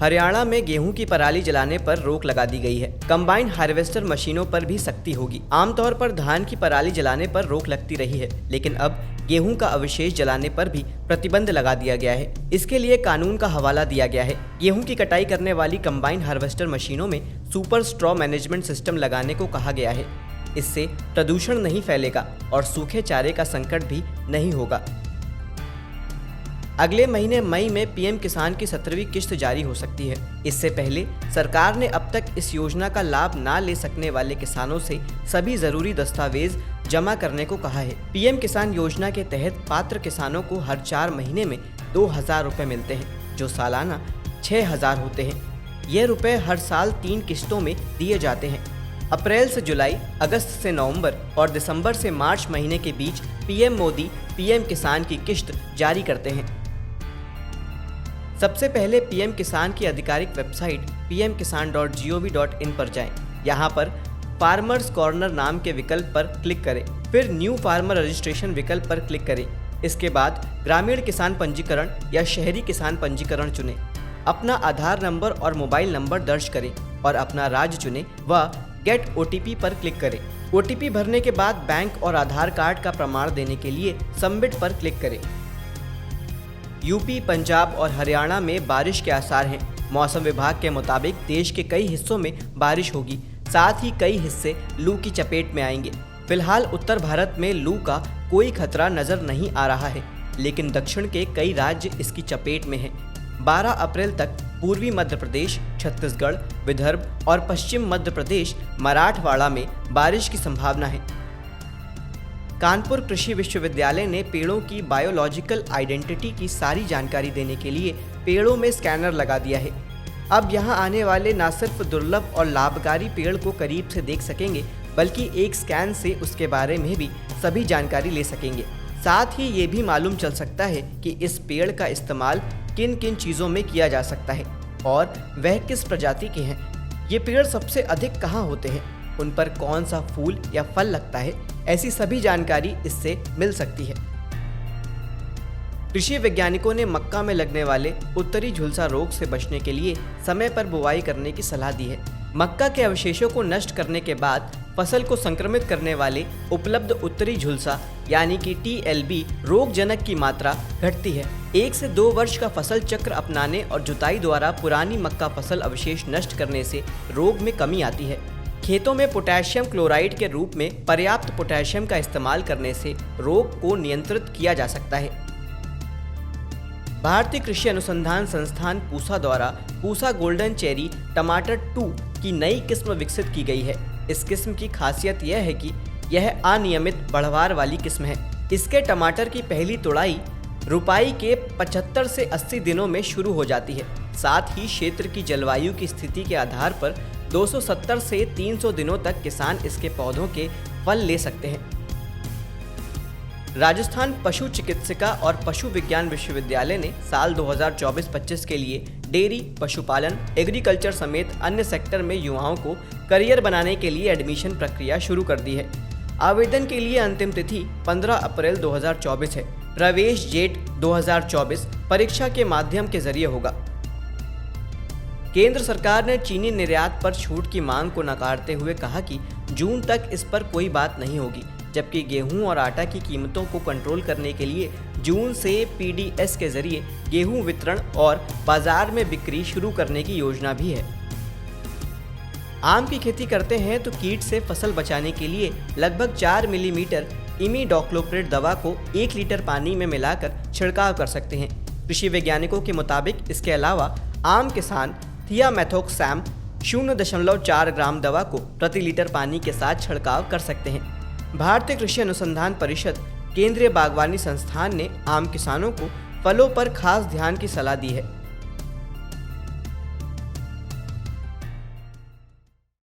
हरियाणा में गेहूं की पराली जलाने पर रोक लगा दी गई है। कंबाइन हार्वेस्टर मशीनों पर भी सख्ती होगी। आमतौर पर धान की पराली जलाने पर रोक लगती रही है, लेकिन अब गेहूं का अवशेष जलाने पर भी प्रतिबंध लगा दिया गया है। इसके लिए कानून का हवाला दिया गया है। गेहूं की कटाई करने वाली कंबाइन हार्वेस्टर मशीनों में सुपर स्ट्रॉ मैनेजमेंट सिस्टम लगाने को कहा गया है। इससे प्रदूषण नहीं फैलेगा और सूखे चारे का संकट भी नहीं होगा। अगले महीने मई में पीएम किसान की 17वीं किश्त जारी हो सकती है। इससे पहले सरकार ने अब तक इस योजना का लाभ ना ले सकने वाले किसानों से सभी जरूरी दस्तावेज जमा करने को कहा है। पीएम किसान योजना के तहत पात्र किसानों को हर 4 महीने में 2,000 रुपए मिलते हैं, जो सालाना 6,000 होते हैं। ये रुपए हर साल 3 किश्तों में दिए जाते हैं। अप्रैल से जुलाई, अगस्त से नवंबर और दिसंबर से मार्च महीने के बीच पीएम मोदी पीएम किसान की किश्त जारी करते हैं। सबसे पहले पीएम किसान की आधिकारिक वेबसाइट pmkisan.gov.in पर जाएं। यहाँ पर फार्मर्स कॉर्नर नाम के विकल्प पर क्लिक करें, फिर न्यू फार्मर रजिस्ट्रेशन विकल्प पर क्लिक करें। इसके बाद ग्रामीण किसान पंजीकरण या शहरी किसान पंजीकरण चुनें। अपना आधार नंबर और मोबाइल नंबर दर्ज करें और अपना राज्य चुनें व गेट ओटीपी पर क्लिक करें। ओटीपी भरने के बाद बैंक और आधार कार्ड का प्रमाण देने के लिए सबमिट पर क्लिक करें। यूपी, पंजाब और हरियाणा में बारिश के आसार हैं। मौसम विभाग के मुताबिक देश के कई हिस्सों में बारिश होगी, साथ ही कई हिस्से लू की चपेट में आएंगे। फिलहाल उत्तर भारत में लू का कोई खतरा नजर नहीं आ रहा है, लेकिन दक्षिण के कई राज्य इसकी चपेट में हैं। 12 अप्रैल तक पूर्वी मध्य प्रदेश, छत्तीसगढ़, विदर्भ और पश्चिम मध्य प्रदेश, मराठवाड़ा में बारिश की संभावना है। कानपुर कृषि विश्वविद्यालय ने पेड़ों की बायोलॉजिकल आइडेंटिटी की सारी जानकारी देने के लिए पेड़ों में स्कैनर लगा दिया है। अब यहां आने वाले न सिर्फ दुर्लभ और लाभकारी पेड़ को करीब से देख सकेंगे, बल्कि एक स्कैन से उसके बारे में भी सभी जानकारी ले सकेंगे। साथ ही ये भी मालूम चल सकता है कि इस पेड़ का इस्तेमाल किन किन चीज़ों में किया जा सकता है और वह किस प्रजाति के हैं। ये पेड़ सबसे अधिक कहाँ होते हैं, उन पर कौन सा फूल या फल लगता है, ऐसी सभी जानकारी इससे मिल सकती है। कृषि वैज्ञानिकों ने मक्का में लगने वाले उत्तरी झुलसा रोग से बचने के लिए समय पर बुवाई करने की सलाह दी है। मक्का के अवशेषों को नष्ट करने के बाद फसल को संक्रमित करने वाले उपलब्ध उत्तरी झुलसा यानी कि TLB रोगजनक की मात्रा घटती है। 1 से 2 वर्ष का फसल चक्र अपनाने और जुताई द्वारा पुरानी मक्का फसल अवशेष नष्ट करने से रोग में कमी आती है। खेतों में पोटेशियम क्लोराइड के रूप में पर्याप्त पोटेशियम का इस्तेमाल करने से रोग को नियंत्रित किया जा सकता है। भारतीय कृषि अनुसंधान संस्थान पूसा द्वारा पूसा गोल्डन चेरी टमाटर 2 की नई किस्म विकसित की गई है। इस किस्म की खासियत यह है कि यह अनियमित बढ़वार वाली किस्म है। इसके टमाटर की पहली तुड़ाई रुपाई के 75 से 80 दिनों में शुरू हो जाती है। साथ ही क्षेत्र की जलवायु की स्थिति के आधार पर 270 से 300 दिनों तक किसान इसके पौधों के फल ले सकते हैं। राजस्थान पशु चिकित्सिका और पशु विज्ञान विश्वविद्यालय ने साल 2024-25 के लिए डेयरी, पशुपालन, एग्रीकल्चर समेत अन्य सेक्टर में युवाओं को करियर बनाने के लिए एडमिशन प्रक्रिया शुरू कर दी है। आवेदन के लिए अंतिम तिथि 15 अप्रैल 2024 है। प्रवेश जेट 2024 परीक्षा के माध्यम के जरिए होगा। केंद्र सरकार ने चीनी निर्यात पर छूट की मांग को नकारते हुए कहा कि जून तक इस पर कोई बात नहीं होगी, जबकि गेहूं और आटा की कीमतों को कंट्रोल करने के लिए जून से PDS के जरिए गेहूं वितरण और बाजार में बिक्री शुरू करने की योजना भी है। आम की खेती करते हैं तो कीट से फसल बचाने के लिए लगभग 4 मिलीमीटर इमिडोक्लोप्रिड दवा को 1 लीटर पानी में मिलाकर छिड़काव कर सकते हैं। कृषि वैज्ञानिकों के मुताबिक इसके अलावा आम किसान थियामेथोक्सैम 0.4 ग्राम दवा को प्रति लीटर पानी के साथ छिड़काव कर सकते हैं। भारतीय कृषि अनुसंधान परिषद, केंद्रीय बागवानी संस्थान ने आम किसानों को फलों पर खास ध्यान की सलाह दी है।